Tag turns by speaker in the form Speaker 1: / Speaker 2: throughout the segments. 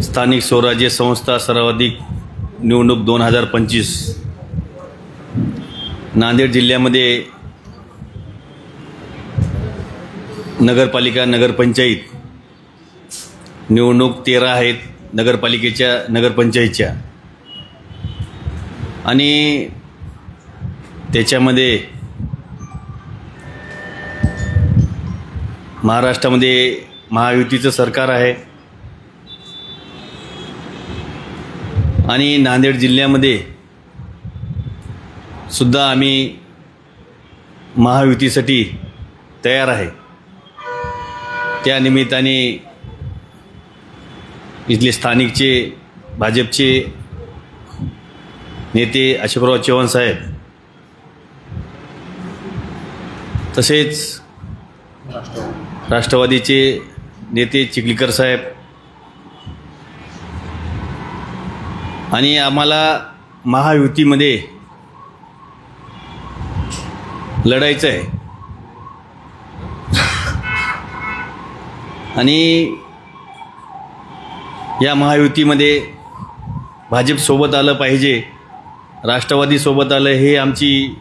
Speaker 1: स्थानिक स्वराज्य संस्था सर्वाधिक निवडणूक 2025 नांदेड जिल्ह्यामध्ये नगरपालिका नगरपंचायत निवडणूक 13 आहेत नगरपालिकेच्या नगरपंचायतच्या आणि त्याच्यामध्ये महाराष्ट्रामध्ये महायुतीचं सरकार आहे आणि नांदेड जिल्ह्यामध्ये सुद्धा आम्ही महायुतीसाठी तयार आहे। त्या निमित्ताने इथले स्थानिकचे भाजपचे नेते अशोकराव चव्हाण साहेब तसेच राष्ट्रवादीचे नेते चिखलीकर साहेब आणि आम्हाला महायुतीमध्ये लढायचं आहे आणि या महायुतीमध्ये भाजप सोबत आलं पाहिजे, राष्ट्रवादी सोबत आलं, हे आमची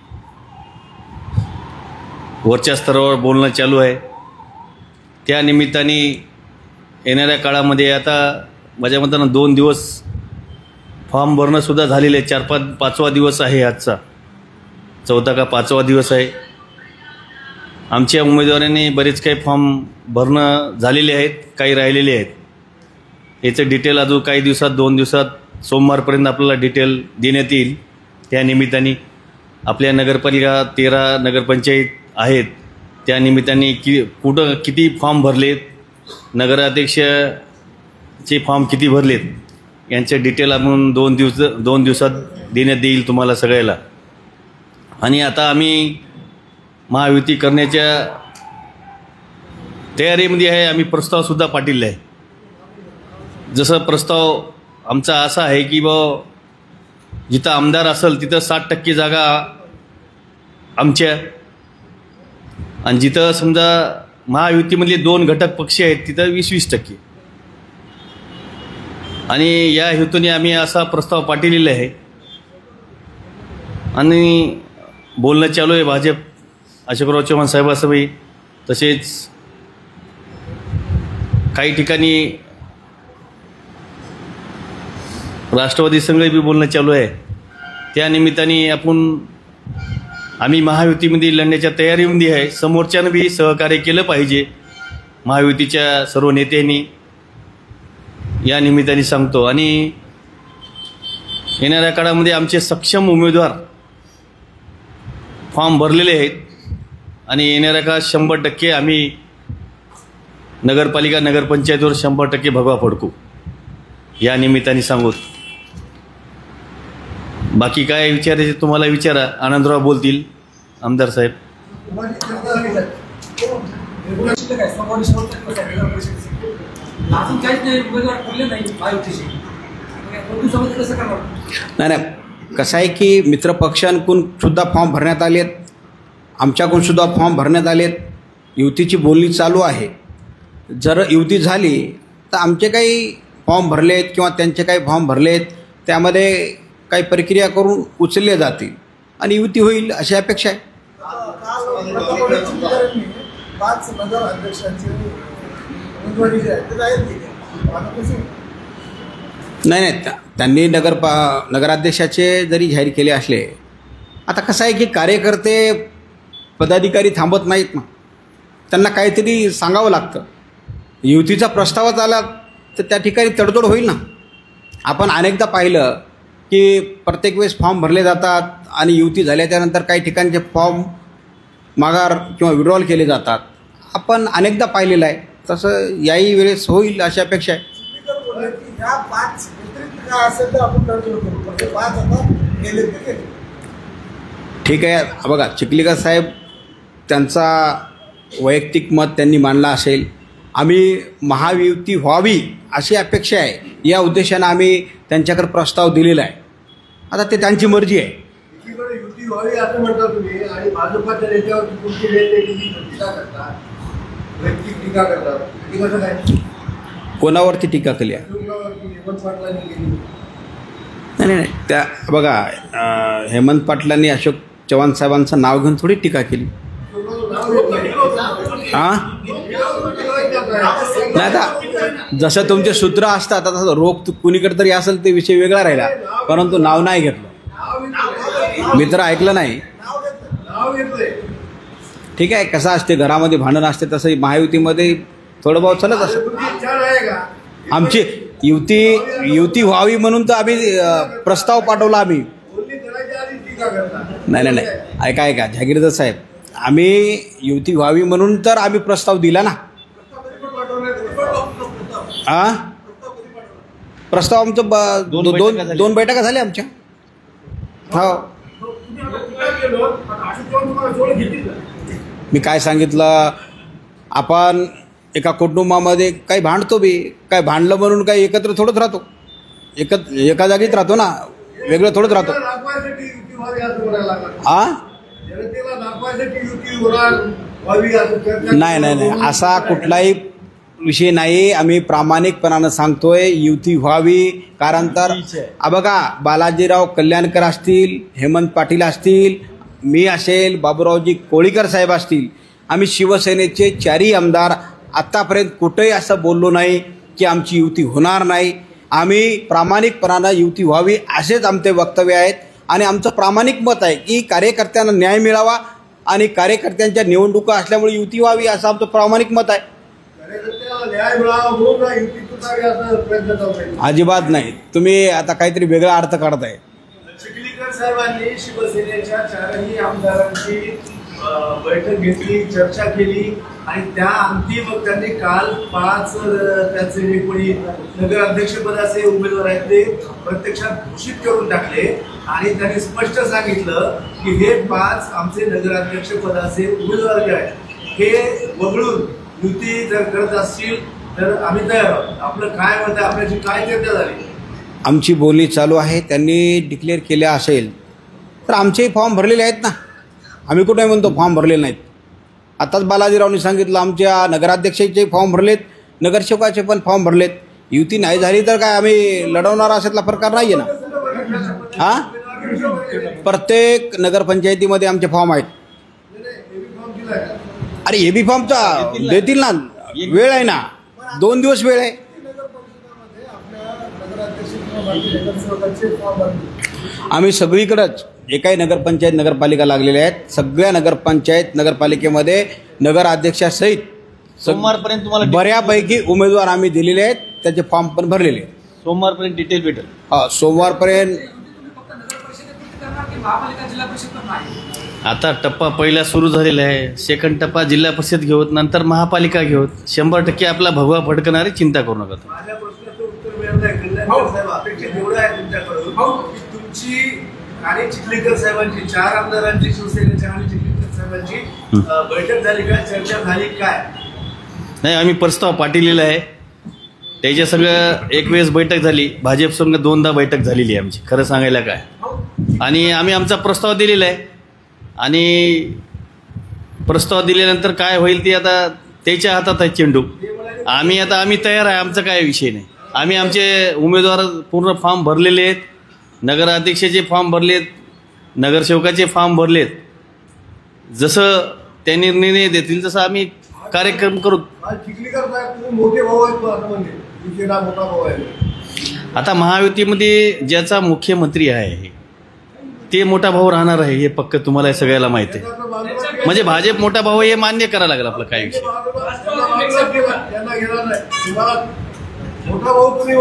Speaker 1: वरच्या स्तरावर बोलणं चालू आहे। त्या निमित्ताने येणाऱ्या काळामध्ये आता माझ्या मतानं 2 दिवस फॉर्म भरणं सुद्धा झालेलं आहे। 4-5वां दिवस आहे, आजचा 4था का 5वा दिवस आहे। आमच्या उमेदवारांनी बरेच काही फॉर्म भरणं झालेले आहेत, काही राहिलेले आहेत। याचं डिटेल अजून काही दिवसात 2 दिवसात सोमवारपर्यंत आपल्याला डिटेल देण्यात येईल। त्या निमित्ताने आपल्या नगरपालिका 13 नगरपंचायत आहेत, त्या निमित्ताने कुठं किती फॉर्म भरलेत, नगराध्यक्षचे फॉर्म किती भरलेत यांचे डिटेल आपण 2 दिवसात देण्यात येईल तुम्हाला सगळ्याला। आणि आता आम्ही महायुती करण्याच्या तयारीमध्ये आहे। आम्ही प्रस्तावसुद्धा पाठवला आहे। जसं प्रस्ताव आमचा असा आहे की जिथं आमदार असेल तिथं 60% जागा आमच्या, आणि जिथं समजा महायुतीमधले 2 घटक पक्ष आहेत तिथं 20-20%। आणि या हेतूने आम्ही असा प्रस्ताव पाठवलेला आहे आणि बोलणं चालू आहे भाजप अशोकराव चव्हाण साहेबांसोबत, तसेच काही ठिकाणी राष्ट्रवादी संघ बी बोलणं चालू आहे। त्या निमित्ताने आम्ही महायुतीमध्ये लढण्याच्या तयारीमध्ये आहे। समोरच्यानं बी सहकार्य केलं पाहिजे महायुतीच्या सर्व नेत्यांनी, या निमित्ताने सांगतो। आणि येणाऱ्या काळामध्ये आमचे सक्षम उमेदवार फॉर्म भरलेले आहेत आणि येणाऱ्या काळात 100% आम्ही नगरपालिका नगरपंचायतीवर 100% भगवा फडकू, या निमित्ताने सांगू। बाकी काय विचारायचे तुम्हाला विचारा, आनंदराव बोलतील आमदार साहेब।
Speaker 2: नाही, कसं आहे की मित्रपक्षांकडून सुद्धा फॉर्म भरण्यात आलेत, आमच्याकडून सुद्धा फॉर्म भरण्यात आलेत। युतीची बोलणी चालू आहे। जर युती झाली तर आमचे काही फॉर्म भरलेत किंवा त्यांचे काही फॉर्म भरलेत, त्यामध्ये काही प्रक्रिया करून उचलले जातील आणि युती होईल अशी अपेक्षा आहे। नाही, त्यांनी नगराध्यक्षाचे जरी जाहीर केले असले, आता कसं आहे की कार्यकर्ते पदाधिकारी थांबत नाहीत ना, त्यांना काहीतरी सांगावं लागतं। युतीचा प्रस्तावच आला तर त्या ठिकाणी तडजोड होईल ना। आपण अनेकदा पाहिलं की प्रत्येक वेळेस फॉर्म भरले जातात आणि युती झाल्याच्यानंतर काही ठिकाणचे फॉर्म माघार किंवा विड्रॉल केले जातात, आपण अनेकदा पाहिलेलं आहे। तसं याही वेळेस होईल अशी अपेक्षा आहे। ठीक आहे, बघा चिखलीकर साहेब त्यांचा वैयक्तिक मत त्यांनी मांडला असेल, आम्ही महायुती व्हावी अशी अपेक्षा आहे, या उद्देशानं आम्ही त्यांच्याकडे प्रस्ताव दिलेला आहे। आता ते त्यांची मर्जी आहे।
Speaker 3: युती व्हावी असं म्हणता तुम्ही आणि भाजपच्या नेत्यावरती तुमची नेते टीका करतात, वैयक्तिक टीका करतात, कसं काय?
Speaker 2: कोणावरती टीका केली आहे?
Speaker 3: हेमंत पाटलांनी केली.
Speaker 2: नाही, त्या बघा, हेमंत पाटलांनी अशोक चव्हाण साहेबांचं नाव घेऊन थोडी टीका केली. हां, नाही, आता जसं तुमचे सूत्र असतात, आता रोग कुणीकडे तरी असेल ते विषय वेगळा राहिला, परंतु नाव नाही घेतलं. मी तर ऐकलं नाही. ठीक आहे, कसं असते, घरामध्ये भांडण असते तसं महायुतीमध्ये थोडं बहुत चालत असं. आमची युती व्हावी म्हणून तर आम्ही प्रस्ताव पाठवला. आम्ही नाही, ऐका जहागीरदार साहेब, आम्ही युती व्हावी म्हणून तर आम्ही प्रस्ताव दिला ना. हां, प्रस्ताव आमचं दोन बैठका झाल्या आमच्या. हो, मी काय सांगितलं, आपण एका कुटुंबामध्ये काही भांडतो बी, काय भांडलं म्हणून काही एकत्र थोडंच राहतो, एका जागीच राहतो ना, वेगळं थोडंच राहतो. हां, नाही, असा कुठलाही विषय नाही. आम्ही प्रामाणिकपणानं सांगतोय युती व्हावी. कारण तर बघा, बालाजीराव कल्याणकर असतील, हेमंत पाटील असतील, मी असेल, बाबूरावजी कोळीकर साहेब असतील, आम्ही शिवसेनेचे 4ही आमदार आत्तापर्यंत कुठेही असं बोललो नाही की आमची युती होणार नाही. आम्ही प्रामाणिकपणानं युती व्हावी असेच आमचे वक्तव्य आहेत. आणि आमचं प्रामाणिक मत आहे की कार्यकर्त्यांना न्याय मिळावा आणि कार्यकर्त्यांच्या निवडणुका असल्यामुळे युती व्हावी असं आमचं प्रामाणिक मत आहे. अजिबात नाही, तुम्ही आता काहीतरी वेगळा अर्थ काढताय.
Speaker 3: चिखलीकर साहेबांनी शिवसेनेच्या 4ही आमदारांची बैठक घेतली, चर्चा केली आणि त्या अंतिम मग त्यांनी काल 5 त्यांचे जे कोणी नगराध्यक्षपदाचे उमेदवार आहेत ते प्रत्यक्षात घोषित करून टाकले आणि त्यांनी स्पष्ट सांगितलं की हे 5 आमचे नगराध्यक्षपदाचे उमेदवार जे आहेत हे वगळून युती जर करत असतील तर आम्ही तयार आहोत. आपलं काय मत आहे, आपल्याची काय चर्चा झाली?
Speaker 2: आमची बोलणी चालू आहे. त्यांनी डिक्लेअर केले असेल तर आमचेही फॉर्म भरलेले आहेत ना. आम्ही कुठे म्हणतो फॉर्म भरलेले नाहीत. आताच बालाजीरावनी सांगितलं आमच्या नगराध्यक्षाचे फॉर्म भरलेत, नगरसेवकाचे पण फॉर्म भरलेत. युती नाही झाली तर काय आम्ही लढवणार अशातला प्रकार नाही आहे ना. हां, प्रत्येक नगरपंचायतीमध्ये आमचे फॉर्म आहेत. अरे एबी फॉर्मचा देतील ना, वेळ आहे ना, 2 दिवस वेळ आहे. आम्ही सगळीकडंच जे काही नगरपंचायत नगरपालिका लागलेल्या आहेत सगळ्या नगरपंचायत नगरपालिकेमध्ये नगराध्यक्षासहित
Speaker 1: सोमवारपर्यंत तुम्हाला
Speaker 2: बऱ्यापैकी उमेदवार आम्ही दिलेले आहेत. त्याचे फॉर्म पण भरलेले आहेत.
Speaker 1: सोमवारपर्यंत डिटेल भेटेल.
Speaker 2: हां, सोमवारपर्यंत.
Speaker 1: आता टप्पा पहिला सुरू झालेला आहे. सेकंड टप्पा जिल्हा परिषद घेऊत, नंतर महापालिका घेऊत. 100% आपला भगवा फडकणारी चिंता करू नका.
Speaker 3: माझ्या प्रश्नाचं उत्तर मिळालं आहे. कल्याणकर साहेब, अपेक्षा एवढं आहे तुमच्याकडून की तुमची आणि चिखलीकर साहेबांची 4 आमदारांची शिवसेनेच्या आणि चिखलीकर साहेबांची बैठक झाली काय, चर्चा झाली काय?
Speaker 1: नाही, आम्ही प्रस्ताव पाठवलेला आहे. त्याच्या सगळं एक वेळेस बैठक झाली. भाजप संघ 2दा बैठक झालेली आहे आमची, खरं सांगायला काय. आणि आम्ही आमचा प्रस्ताव दिलेला आहे आणि प्रस्ताव दिल्यानंतर काय होईल ते आता त्याच्या हातात आहे चेंडू. आम्ही तयार आहे. आमचा काय विषय नाही. आम्ही आमचे उमेदवार पूर्ण फॉर्म भरलेले आहेत. नगराध्यक्षाचे फॉर्म भरलेत, नगरसेवकाचे फॉर्म भरलेत. जसं ते निर्णय देतील तसं आम्ही कार्यक्रम करू.
Speaker 3: चिखलीकर साहेब तुम्ही मोठे भाऊ आहेत असं म्हणजे युतीला मोठा भाऊ आहे.
Speaker 1: आता महायुतीमध्ये ज्याचा मुख्यमंत्री आहे ते मोठा भाऊ राहणार आहे हे पक्क तुम्हाला सगळ्याला माहिती आहे. म्हणजे भाजप मोठा भाऊ हे मान्य करायला लागेल. आपलं काय विषय
Speaker 3: त्यांना घेणार नाही. तुम्हाला मोठा भाऊ तुम्ही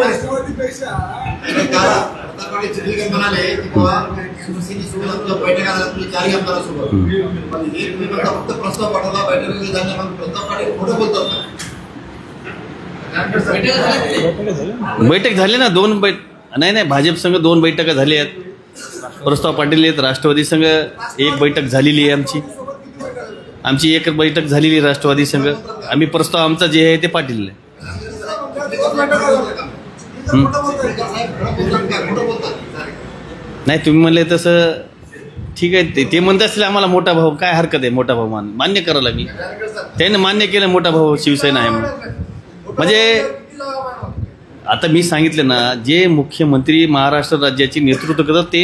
Speaker 3: चिखलीकर म्हणाले की बैठका झाल्या 4ही आमदारांसोबत फक्त प्रस्ताव पाठवला, बैठक प्रस्ताव पाठवले, खोटं बोलतात.
Speaker 1: बैठक झाली ना 2 नाही, भाजप संघ 2 बैठका झाल्या आहेत. प्रस्ताव पाठवले आहेत. राष्ट्रवादी संघ 1 बैठक झालेली आहे. आमची 1 बैठक झालेली आहे राष्ट्रवादी संघ. आम्ही प्रस्ताव आमचा जे आहे ते पाठवलेलं आहे. नाही, तुम्ही म्हणले तसं ठीक आहे. ते म्हणत असतील आम्हाला मोठा भाऊ, काय हरकत आहे. मोठा भाऊ मान्य करायला मी त्याने मान्य केलं मोठा भाऊ शिवसेना आहे म्हणून. म्हणजे आता मी सांगितलं ना, जे मुख्यमंत्री महाराष्ट्र राज्याचे नेतृत्व करतात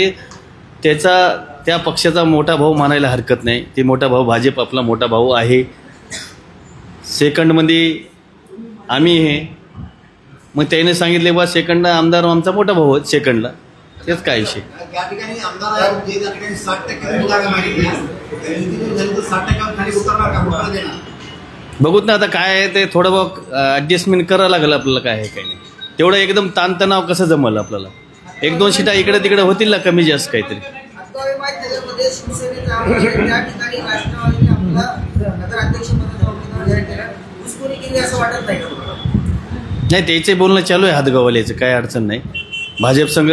Speaker 1: त्या पक्षाचा मोठा भाऊ मानायला हरकत नाही. ते मोठा भाऊ भाजप आपला मोठा भाऊ आहे. सेकंडमध्ये आम्ही हे, मग त्याने सांगितले बा सेकंड आमदार आमचा मोठा भाऊ आहे सेकंडला. तेच काय विषय.
Speaker 4: त्या ठिकाणी आमदार जे त्या ठिकाणी 60% जागा मागितल्या, झाली तर 60% खाली उतरणार का, कुठला देणार?
Speaker 1: बघूत ना आता काय आहे ते, थोडं बहुत ॲडजस्टमेंट करावं लागेल आपल्याला. काय आहे काय नाही, तेवढं एकदम ताणतणाव कसं जमलं आपल्याला. 1-2 सीटा इकडे तिकडे होतील ना, कमी जास्त काहीतरी. नाही, त्याचे बोलणं चालू आहे हातगाववाल्याचं, काय अडचण नाही. भाजप संघ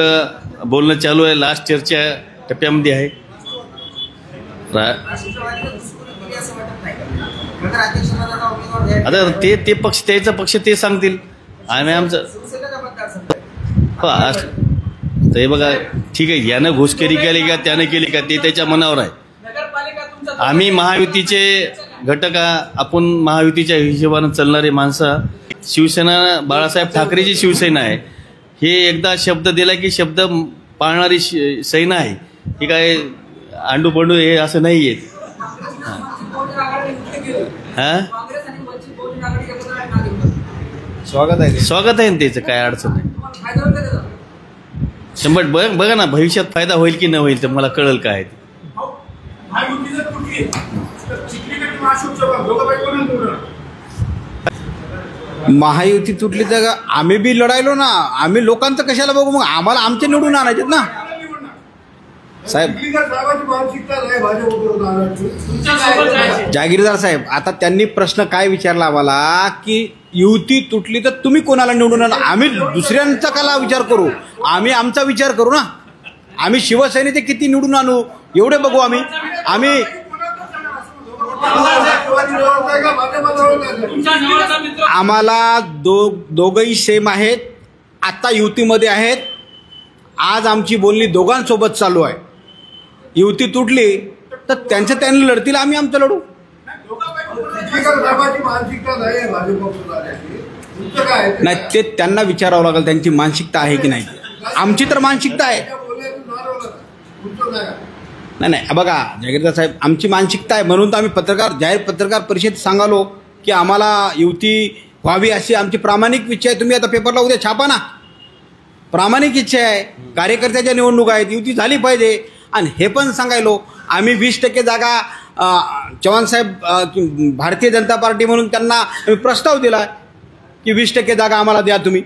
Speaker 1: बोलणं चालू आहे, लास्ट चर्चा टप्प्यामध्ये आहे. आता ते पक्ष त्याचा पक्ष ते सांगतील. आम्ही आमचं ते बघा, ठीक आहे, यानं घुसखोरी केली का त्यानं केली का ते त्याच्या मनावर आहे. आम्ही महायुतीचे घटक, आपण महायुतीच्या हिशोबानं चालणारे माणसं. शिवसेना बाळासाहेब ठाकरेची शिवसेना आहे. हे एकदा शब्द दिला की शब्द पाळणारी सेना आहे. ही काय आंडू पंडू हे असं नाही आहे. हां, स्वागत आहे ना त्याचं, काय अडचण नाही. 100 बघा ना, भविष्यात फायदा होईल की न होईल तर मला कळेल काय ते.
Speaker 2: महायुती तुटली तर आम्ही बी लढायलो ना. आम्ही लोकांचं कशाला बघू, मग आम्हाला आमचे निवडून आणायचे ना साहेब. जागीरदार साहेब, आता त्यांनी प्रश्न काय विचारला आम्हाला की युती तुटली तर तुम्ही कोणाला निवडून आणा. आम्ही दुसऱ्यांचा काला विचार करू, आम्ही आमचा विचार करू ना. आम्ही शिवसेनेचे किती निवडून आणू एवढे बघू. आम्ही आम्हाला दोघंही सेम आहेत, आत्ता युतीमध्ये आहेत. आज आमची बोलणी दोघांसोबत चालू आहे. युती तुटली तर त्यांचं त्यांनी लढतील, आम्ही आमचं लढू. नाही, ते त्यांना विचारावं लागेल त्यांची मानसिकता आहे की नाही. आमची तर मानसिकता आहे. नाही बघा जागीरदार साहेब, आमची मानसिकता आहे म्हणून तर आम्ही जाहीर पत्रकार परिषद सांगालो की आम्हाला युती व्हावी अशी आमची प्रामाणिक इच्छा आहे. तुम्ही आता पेपरला उद्या छापा ना. प्रामाणिक इच्छा आहे, कार्यकर्त्याच्या निवडणुका आहेत, युती झाली पाहिजे. आणि हे पण सांगायलो आम्ही 20% जागा चव्हाणसाहेब भारतीय जनता पार्टी म्हणून त्यांना आम्ही प्रस्ताव दिला की 20% जागा आम्हाला द्या तुम्ही.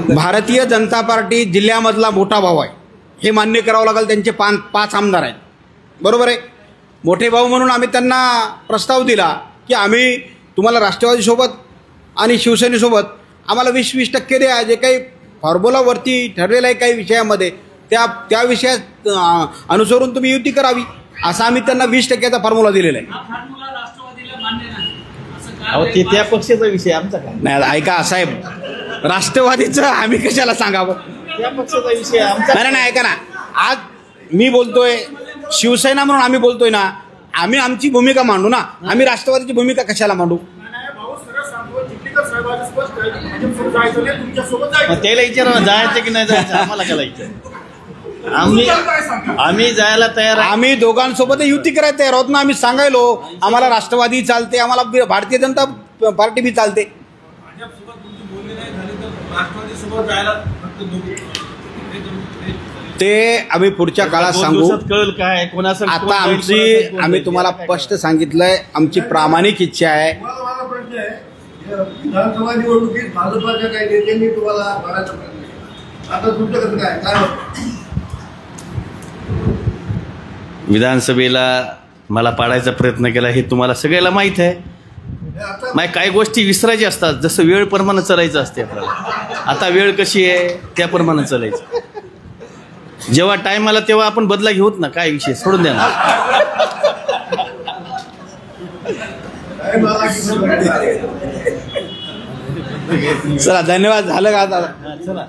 Speaker 2: भारतीय जनता पार्टी जिल्ह्यामधला मोठा भाऊ आहे, हे मान्य करावं लागेल. त्यांचे 5 आमदार आहेत, बरोबर आहे. मोठे भाऊ म्हणून आम्ही त्यांना प्रस्ताव दिला की आम्ही तुम्हाला राष्ट्रवादीसोबत आणि शिवसेनेसोबत आम्हाला 20% द्या. जे काही फॉर्म्युलावरती ठरलेलं आहे काही विषयामध्ये त्या विषयात अनुसरून तुम्ही युती करावी, असा आम्ही त्यांना 20%चा फॉर्म्युला दिलेला आहे.
Speaker 1: त्या पक्षाचा विषय आमचा काय
Speaker 2: नाही. ऐका साहेब, राष्ट्रवादीचं आम्ही कशाला सांगावं.
Speaker 1: त्या पक्षाचा विषय आमचा
Speaker 2: नाही. ऐका ना, आज मी बोलतोय शिवसेना म्हणून आम्ही बोलतोय ना, आम्ही आमची भूमिका मांडू ना. आम्ही राष्ट्रवादीची भूमिका कशाला मांडू.
Speaker 1: त्याला विचारा जायचं की नाही जायचं, आम्हाला काय विचार. आम्ही जायला तयार आहे.
Speaker 2: आम्ही दोघांसोबत युती करायला तयार आहोत ना. आम्ही सांगायलो आम्हाला राष्ट्रवादी चालते, आम्हाला भारतीय जनता पार्टी बी चालते. ते आम्ही पुढच्या काळात सांगू.
Speaker 1: कळेल काय कोणाचं.
Speaker 2: आता आम्ही तुम्हाला स्पष्ट सांगितलंय, आमची प्रामाणिक इच्छा आहे.
Speaker 3: माझा प्रश्न आहे, विधानसभा निवडणुकीत भाजपाच्या काही नेत्यांनी तुम्हाला भरायचा प्रश्न, आता तुमचं कसं काय
Speaker 1: विधानसभेला मला पाडायचा प्रयत्न केला हे तुम्हाला सगळ्याला माहीत आहे. नाही, काही गोष्टी विसरायच्या असतात, जसं वेळ प्रमाणे चालायचं असते आपल्याला. आता वेळ कशी आहे त्याप्रमाणे चालायचं. जेव्हा टाइम आला तेव्हा आपण बदला घेऊत ना, काय विषय सोडून द्या ना.
Speaker 2: चला, धन्यवाद. झालं का आता.
Speaker 1: चला.